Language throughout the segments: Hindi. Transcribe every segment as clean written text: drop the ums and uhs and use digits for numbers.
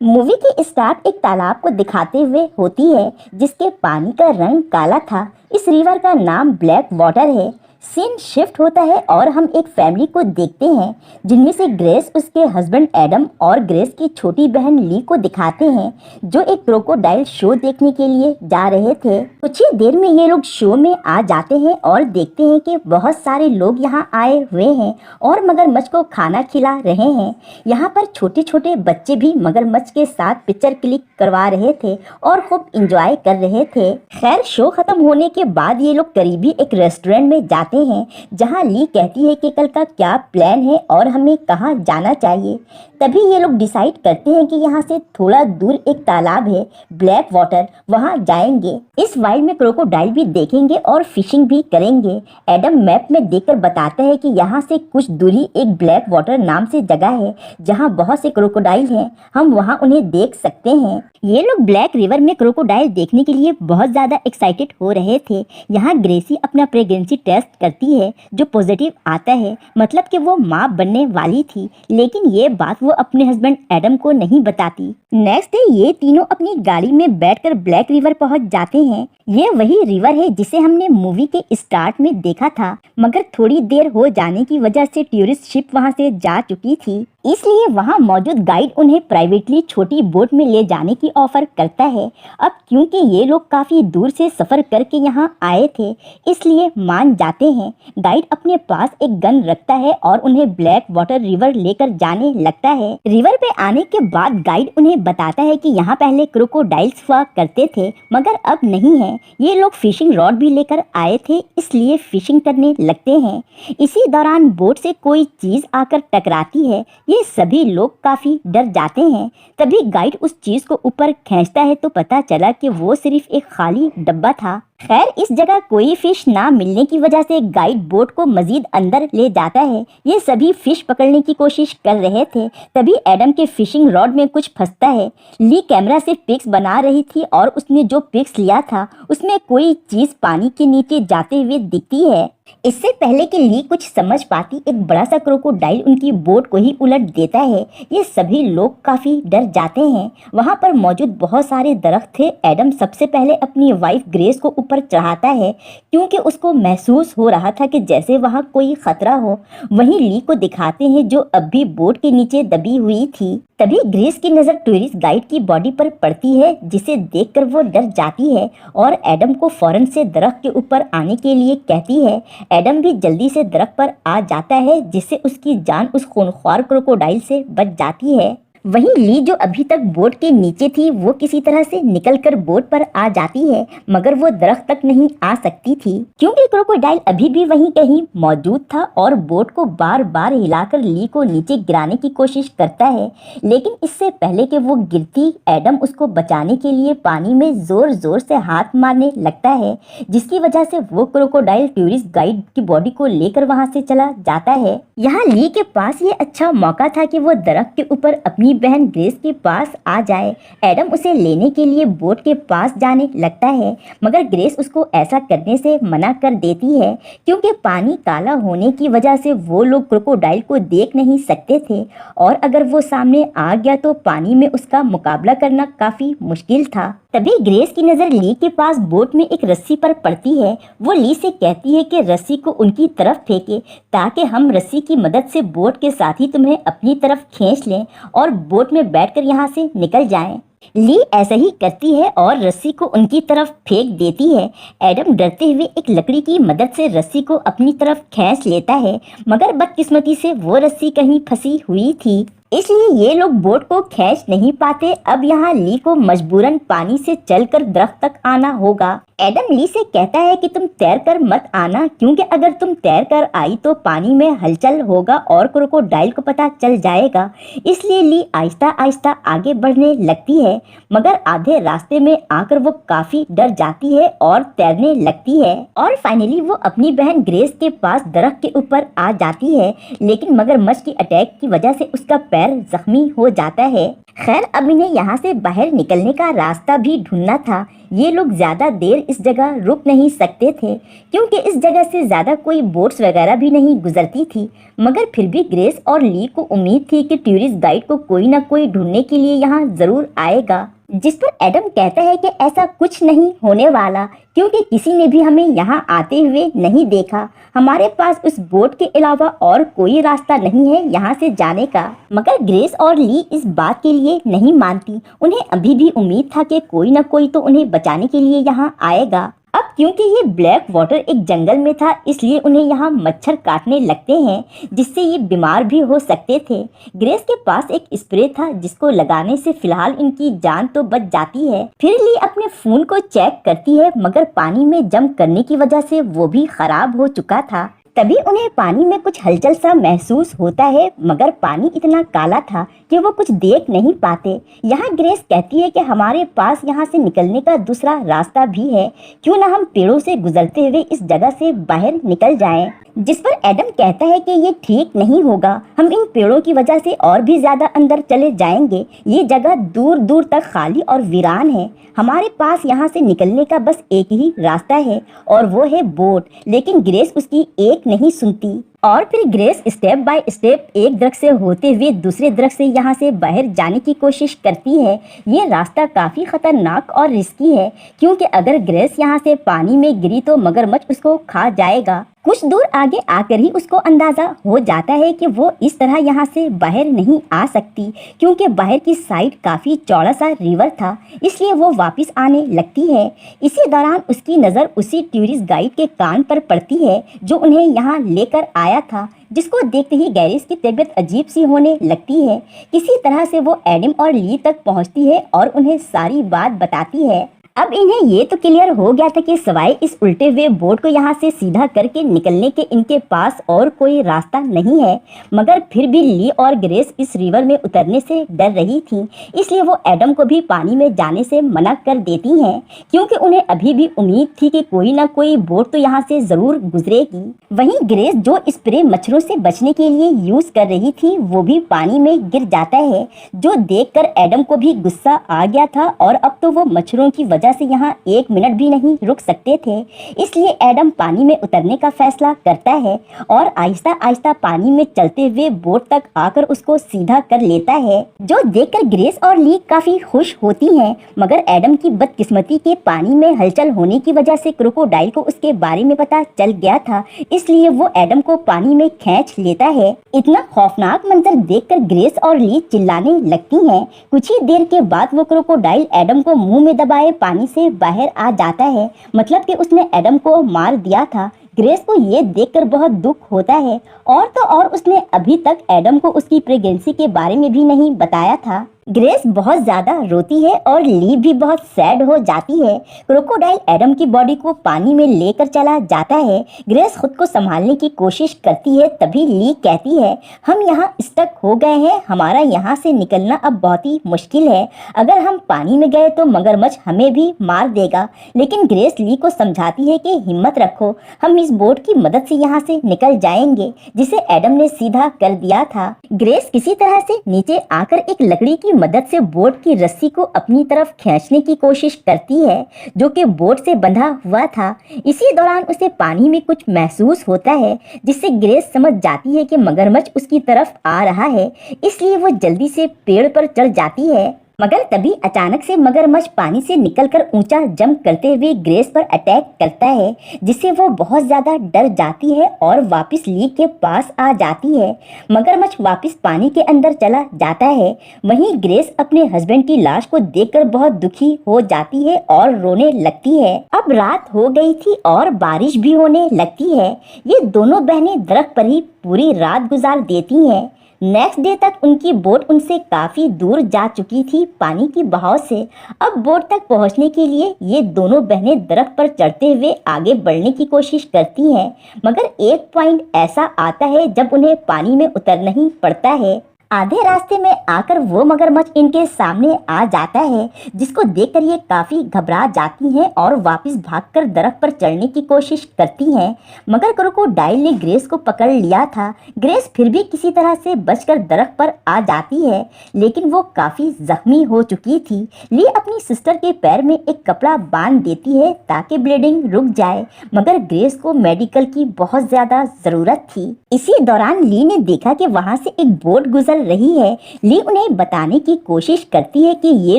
मूवी की स्टार्ट एक तालाब को दिखाते हुए होती है जिसके पानी का रंग काला था। इस रिवर का नाम ब्लैक वाटर है। सीन शिफ्ट होता है और हम एक फैमिली को देखते हैं जिनमें से ग्रेस, उसके हस्बैंड एडम और ग्रेस की छोटी बहन ली को दिखाते हैं जो एक क्रोकोडाइल शो देखने के लिए जा रहे थे। कुछ ही देर में ये लोग शो में आ जाते हैं और देखते हैं कि बहुत सारे लोग यहाँ आए हुए हैं और मगरमच्छ को खाना खिला रहे हैं। यहाँ पर छोटे छोटे बच्चे भी मगरमच्छ के साथ पिक्चर क्लिक करवा रहे थे और खूब इंजॉय कर रहे थे। खैर, शो खत्म होने के बाद ये लोग करीबी एक रेस्टोरेंट में जाते हैं जहां ली कहती है कि कल का क्या प्लान है और हमें कहां जाना चाहिए। तभी ये लोग डिसाइड करते हैं कि यहाँ से थोड़ा दूर एक तालाब है ब्लैक वाटर, वहां जाएंगे। इस वाइल्ड में क्रोकोडाइल भी देखेंगे और फिशिंग भी करेंगे। एडम मैप में देखकर बताता है कि यहाँ से कुछ दूरी एक ब्लैक वाटर नाम से जगह है जहाँ बहुत से क्रोकोडाइल हैं, हम वहाँ उन्हें देख सकते हैं। ये लोग ब्लैक रिवर में क्रोकोडाइल देखने के लिए बहुत ज़्यादा एक्साइटेड हो रहे थे। यहाँ ग्रेसी अपना प्रेगनेंसी टेस्ट करती है जो पॉजिटिव आता है, मतलब कि वो माँ बनने वाली थी, लेकिन ये बात वो अपने हस्बैंड एडम को नहीं बताती। नेक्स्ट डे ये तीनों अपनी गाड़ी में बैठकर ब्लैक रिवर पहुंच जाते हैं। ये वही रिवर है जिसे हमने मूवी के स्टार्ट में देखा था, मगर थोड़ी देर हो जाने की वजह से टूरिस्ट शिप वहां से जा चुकी थी, इसलिए वहां मौजूद गाइड उन्हें प्राइवेटली छोटी बोट में ले जाने की ऑफर करता है। अब क्योंकि ये लोग काफी दूर से सफर करके यहाँ आए थे, इसलिए मान जाते हैं। गाइड अपने पास एक गन रखता है और उन्हें ब्लैक वाटर रिवर लेकर जाने लगता है। रिवर पे आने के बाद गाइड उन्हें बताता है कि यहाँ पहले क्रोकोडाइल्स हुआ करते थे, मगर अब नहीं है। ये लोग फिशिंग रॉड भी लेकर आए थे, इसलिए फिशिंग करने लगते हैं। इसी दौरान बोट से कोई चीज आकर टकराती है। ये सभी लोग काफी डर जाते हैं। तभी गाइड उस चीज को ऊपर खींचता है तो पता चला कि वो सिर्फ एक खाली डब्बा था। खैर, इस जगह कोई फिश ना मिलने की वजह से गाइड बोट को मजीद अंदर ले जाता है। ये सभी फिश पकड़ने की कोशिश कर रहे थे। तभी एडम के फिशिंग रॉड में कुछ फंसता है। ली कैमरा से पिक्स बना रही थी और उसने जो पिक्स लिया था उसमें कोई चीज पानी के नीचे जाते हुए दिखती है। इससे पहले कि ली कुछ समझ पाती, एक बड़ा सा क्रोकोडाइल उनकी बोट को ही उलट देता है। ये सभी लोग काफी डर जाते हैं। वहाँ पर मौजूद बहुत सारे दरख्त थे। एडम सबसे पहले अपनी वाइफ ग्रेस को ऊपर चढ़ाता है क्योंकि उसको महसूस हो रहा था कि जैसे वहाँ कोई खतरा हो। वहीं ली को दिखाते हैं जो अब भी बोट के नीचे दबी हुई थी। तभी ग्रेस की नज़र टूरिस्ट गाइड की बॉडी पर पड़ती है, जिसे देखकर वो डर जाती है और एडम को फौरन से दरख्त के ऊपर आने के लिए कहती है। एडम भी जल्दी से दरख्त पर आ जाता है, जिससे उसकी जान उस खूंखार क्रोकोडाइल से बच जाती है। वहीं ली जो अभी तक बोट के नीचे थी, वो किसी तरह से निकलकर बोट पर आ जाती है, मगर वो दरख्त तक नहीं आ सकती थी क्योंकि क्रोकोडाइल अभी भी वहीं कहीं मौजूद था और बोट को बार बार हिलाकर ली को नीचे गिराने की कोशिश करता है। लेकिन इससे पहले कि वो गिरती, एडम उसको बचाने के लिए पानी में जोर जोर से हाथ मारने लगता है, जिसकी वजह से वो क्रोकोडाइल टूरिस्ट गाइड की बॉडी को लेकर वहां से चला जाता है। यहाँ ली के पास ये अच्छा मौका था कि वो दरख्त के ऊपर अपनी बहन ग्रेस के पास आ जाए। एडम उसे लेने के लिए बोट के पास जाने लगता है, मगर ग्रेस उसको ऐसा करने से मना कर देती है क्योंकि पानी काला होने की वजह से वो लोग क्रोकोडाइल को देख नहीं सकते थे और अगर वो सामने आ गया तो पानी में उसका मुकाबला करना काफी मुश्किल था। तभी ग्रेस की नज़र ली के पास बोट में एक रस्सी पर पड़ती है। वो ली से कहती है कि रस्सी को उनकी तरफ फेंके ताकि हम रस्सी की मदद से बोट के साथ ही तुम्हें अपनी तरफ खींच लें और बोट में बैठकर यहाँ से निकल जाएं। ली ऐसा ही करती है और रस्सी को उनकी तरफ फेंक देती है। एडम डरते हुए एक लकड़ी की मदद से रस्सी को अपनी तरफ खींच लेता है, मगर बदकिस्मती से वो रस्सी कहीं फंसी हुई थी, इसलिए ये लोग बोट को खींच नहीं पाते। अब यहाँ ली को मजबूरन पानी से चलकर दरख्त तक आना होगा। एडम ली से कहता है कि तुम तैर कर मत आना, क्योंकि अगर तुम तैर कर आई तो पानी में हलचल होगा और क्रोकोडाइल को पता चल जाएगा। इसलिए ली आहिस्ता आहिस्ता आगे बढ़ने लगती है, मगर आधे रास्ते में आकर वो काफी डर जाती है और तैरने लगती है और फाइनली वो अपनी बहन ग्रेस के पास दरख्त के ऊपर आ जाती है। लेकिन मगरमच्छ की अटैक की वजह से उसका पैर जख्मी हो जाता है। खैर अब इन्हें यहाँ से बाहर निकलने का रास्ता भी ढूंढना था। ये लोग ज्यादा देर इस जगह रुक नहीं सकते थे क्योंकि इस जगह से ज्यादा कोई बोट्स वगैरह भी नहीं गुजरती थी। मगर फिर भी ग्रेस और ली को उम्मीद थी कि टूरिस्ट गाइड को कोई ना कोई ढूंढने के लिए यहाँ जरूर आएगा, जिस पर एडम कहता है कि ऐसा कुछ नहीं होने वाला क्योंकि किसी ने भी हमें यहाँ आते हुए नहीं देखा। हमारे पास उस बोट के अलावा और कोई रास्ता नहीं है यहाँ से जाने का। मगर ग्रेस और ली इस बात के लिए नहीं मानती। उन्हें अभी भी उम्मीद था कि कोई ना कोई तो उन्हें बचाने के लिए यहाँ आएगा। अब क्योंकि ये ब्लैक वाटर एक जंगल में था इसलिए उन्हें यहाँ मच्छर काटने लगते हैं जिससे ये बीमार भी हो सकते थे। ग्रेस के पास एक स्प्रे था जिसको लगाने से फिलहाल इनकी जान तो बच जाती है। फिर ली अपने फोन को चेक करती है मगर पानी में जंप करने की वजह से वो भी खराब हो चुका था। तभी उन्हें पानी में कुछ हलचल सा महसूस होता है मगर पानी इतना काला था कि वो कुछ देख नहीं पाते। यहाँ ग्रेस कहती है कि हमारे पास यहाँ से निकलने का दूसरा रास्ता भी है, क्यों ना हम पेड़ों से गुजरते हुए इस जगह से बाहर निकल जाएं। जिस पर एडम कहता है कि ये ठीक नहीं होगा, हम इन पेड़ों की वजह से और भी ज्यादा अंदर चले जाएंगे। ये जगह दूर दूर तक खाली और वीरान है। हमारे पास यहाँ से निकलने का बस एक ही रास्ता है और वो है बोट। लेकिन ग्रेस उसकी एक नहीं सुनती और फिर ग्रेस स्टेप बाय स्टेप एक दरख्त से होते हुए दूसरे दरख्त से यहाँ से बाहर जाने की कोशिश करती है। ये रास्ता काफ़ी खतरनाक और रिस्की है क्योंकि अगर ग्रेस यहाँ से पानी में गिरी तो मगरमच्छ उसको खा जाएगा। कुछ दूर आगे आकर ही उसको अंदाज़ा हो जाता है कि वो इस तरह यहाँ से बाहर नहीं आ सकती क्योंकि बाहर की साइड काफ़ी चौड़ा सा रिवर था, इसलिए वो वापस आने लगती है। इसी दौरान उसकी नज़र उसी टूरिस्ट गाइड के कान पर पड़ती है जो उन्हें यहाँ लेकर आया था, जिसको देखते ही गैरिस की तबीयत अजीब सी होने लगती है। किसी तरह से वो एडम और ली तक पहुँचती है और उन्हें सारी बात बताती है। अब इन्हें ये तो क्लियर हो गया था कि सिवाय इस उल्टे हुए बोट को यहाँ से सीधा करके निकलने के इनके पास और कोई रास्ता नहीं है। मगर फिर भी ली और ग्रेस इस रिवर में उतरने से डर रही थी, इसलिए वो एडम को भी पानी में जाने से मना कर देती हैं क्योंकि उन्हें अभी भी उम्मीद थी कि कोई ना कोई बोट तो यहाँ से ज़रूर गुजरेगी। वहीं ग्रेस जो स्प्रे मच्छरों से बचने के लिए यूज़ कर रही थी वो भी पानी में गिर जाता है, जो देखकर एडम को भी गुस्सा आ गया था और अब तो वो मच्छरों की वजह से यहाँ एक मिनट भी नहीं रुक सकते थे। इसलिए एडम पानी में उतरने का फैसला करता है और आहिस्ता आहिस्ता पानी में चलते हुए बोट तक आकर उसको सीधा कर लेता है, जो देखकर ग्रेस और ली काफी खुश होती हैं। मगर एडम की बदकिस्मती के पानी में हलचल होने की वजह से क्रोकोडाइल को उसके बारे में पता चल गया था, इसलिए वो एडम को पानी में खींच लेता है। इतना खौफनाक मंजर देखकर ग्रेस और ली चिल्लाने लगती हैं। कुछ ही देर के बाद वो क्रोकोडाइल एडम को मुंह में दबाए पानी से बाहर आ जाता है, मतलब कि उसने एडम को मार दिया था। ग्रेस को ये देखकर बहुत दुख होता है और तो और उसने अभी तक एडम को उसकी प्रेगनेंसी के बारे में भी नहीं बताया था। ग्रेस बहुत ज्यादा रोती है और ली भी बहुत सैड हो जाती है। क्रोकोडाइल एडम की बॉडी को पानी में लेकर चला जाता है। ग्रेस खुद को संभालने की कोशिश करती है, तभी ली कहती है, हम यहाँ स्टक हो गए हैं, हमारा यहाँ से निकलना अब बहुत ही मुश्किल है। अगर हम पानी में गए तो मगरमच्छ हमें भी मार देगा। लेकिन ग्रेस ली को समझाती है कि हिम्मत रखो, हम इस बोट की मदद से यहाँ से निकल जाएंगे, जिसे एडम ने सीधा कर दिया था। ग्रेस किसी तरह से नीचे आकर एक लकड़ी की मदद से बोट की रस्सी को अपनी तरफ खींचने की कोशिश करती है जो कि बोट से बंधा हुआ था। इसी दौरान उसे पानी में कुछ महसूस होता है जिससे ग्रेस समझ जाती है कि मगरमच्छ उसकी तरफ आ रहा है, इसलिए वो जल्दी से पेड़ पर चढ़ जाती है। मगर तभी अचानक से मगरमच्छ पानी से निकलकर ऊंचा जंप करते हुए ग्रेस पर अटैक करता है, जिससे वो बहुत ज्यादा डर जाती है और वापस ली के पास आ जाती है। मगरमच्छ वापस पानी के अंदर चला जाता है। वहीं ग्रेस अपने हस्बैंड की लाश को देखकर बहुत दुखी हो जाती है और रोने लगती है। अब रात हो गई थी और बारिश भी होने लगती है। ये दोनों बहनें दरख्त पर ही पूरी रात गुजार देती हैं। नेक्स्ट डे तक उनकी बोट उनसे काफ़ी दूर जा चुकी थी पानी की बहाव से। अब बोट तक पहुंचने के लिए ये दोनों बहनें दरख्त पर चढ़ते हुए आगे बढ़ने की कोशिश करती हैं, मगर एक पॉइंट ऐसा आता है जब उन्हें पानी में उतरना ही पड़ता है। आधे रास्ते में आकर वो मगरमच्छ इनके सामने आ जाता है, जिसको देखकर ये काफी घबरा जाती हैं और वापस भागकर दरख्त पर चढ़ने की कोशिश करती हैं। मगर क्रोकोडाइल ने ग्रेस को पकड़ लिया था। ग्रेस फिर भी किसी तरह से बचकर दरख्त पर आ जाती है, लेकिन वो काफी जख्मी हो चुकी थी। ली अपनी सिस्टर के पैर में एक कपड़ा बांध देती है ताकि ब्लीडिंग रुक जाए, मगर ग्रेस को मेडिकल की बहुत ज्यादा जरूरत थी। इसी दौरान ली ने देखा कि वहां से एक बोट गुजर रही है। ली उन्हें बताने की कोशिश करती है कि ये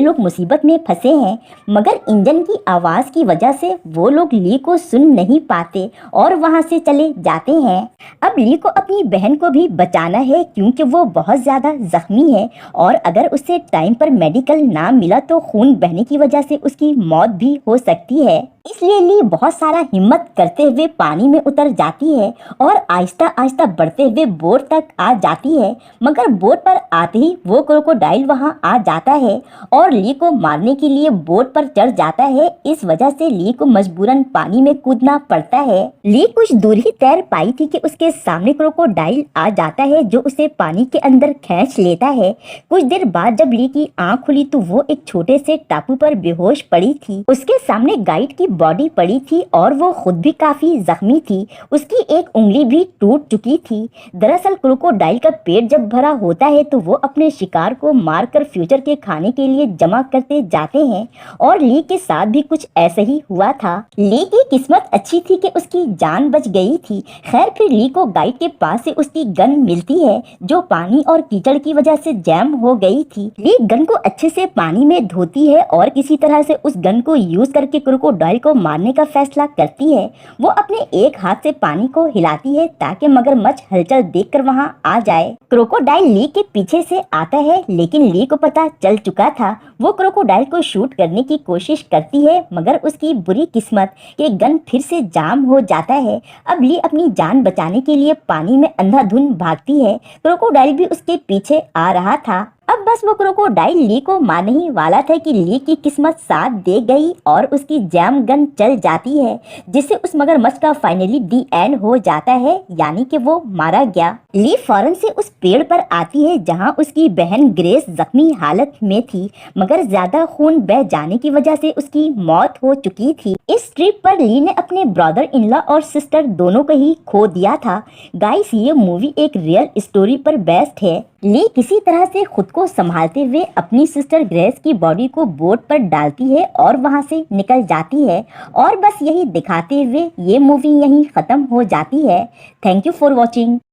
लोग मुसीबत में फंसे हैं, मगर इंजन की आवाज की वजह से वो लोग ली को सुन नहीं पाते और वहां से चले जाते हैं। अब ली को अपनी बहन को भी बचाना है, क्योंकि वो बहुत ज्यादा जख्मी है और अगर उसे टाइम पर मेडिकल ना मिला तो खून बहने की वजह से उसकी मौत भी हो सकती है। इसलिए ली बहुत सारा हिम्मत करते हुए पानी में उतर जाती है और आहिस्ता आहिस्ता बढ़ते हुए बोट तक आ जाती है। मगर बोट पर आते ही वो क्रोकोडाइल वहां आ जाता है और ली को मारने के लिए बोट पर चढ़ जाता है। इस वजह से ली को मजबूरन पानी में कूदना पड़ता है। ली कुछ दूर ही तैर पाई थी कि उसके सामने क्रोकोडाइल आ जाता है, जो उसे पानी के अंदर खींच लेता है। कुछ देर बाद जब ली की आंख खुली तो वो एक छोटे से टापू पर बेहोश पड़ी थी। उसके सामने गाइड की बॉडी पड़ी थी और वो खुद भी काफी जख्मी थी। उसकी एक उंगली भी टूट चुकी थी। दरअसल क्रोकोडाइल का पेट जब भरा होता है तो वो अपने शिकार को मारकर फ्यूचर के खाने के लिए जमा करते जाते हैं और ली के साथ भी कुछ ऐसे ही हुआ था। ली की किस्मत अच्छी थी कि उसकी जान बच गई थी। खैर फिर ली को गाइड के पास से उसकी गन मिलती है, जो पानी और कीचड़ की वजह से जैम हो गई थी। ली गन को अच्छे से पानी में धोती है और किसी तरह से उस गन को यूज करके क्रोकोडाइल को मारने का फैसला करती है। वो अपने एक हाथ से पानी को हिलाती है ताकि मगरमच्छ हलचल देखकर वहां आ जाए। क्रोकोडाइल ली के पीछे से आता है, लेकिन ली को पता चल चुका था। वो क्रोकोडाइल को शूट करने की कोशिश करती है, मगर उसकी बुरी किस्मत कि गन फिर से जाम हो जाता है। अब ली अपनी जान बचाने के लिए पानी में अंधाधुंध भागती है। क्रोकोडाइल भी उसके पीछे आ रहा था। अब बस वो क्रोकोडाइल ली को मारने ही वाला था कि ली की किस्मत साथ दे गई और उसकी जैम गन चल जाती है, जिससे उस मगरमच्छ का फाइनली दी एंड हो जाता है, यानी कि वो मारा गया। ली फौरन से उस पेड़ पर आती है जहां उसकी बहन ग्रेस जख्मी हालत में थी, मगर ज्यादा खून बह जाने की वजह से उसकी मौत हो चुकी थी। इस ट्रिप पर ली ने अपने ब्रदर इन लॉ और सिस्टर दोनों को ही खो दिया था। गाइस, ये मूवी एक रियल स्टोरी पर बेस्ड है। ली किसी तरह से खुद को संभालते हुए अपनी सिस्टर ग्रेस की बॉडी को बोट पर डालती है और वहां से निकल जाती है और बस यही दिखाते हुए ये मूवी यहीं खत्म हो जाती है। Thank you for watching.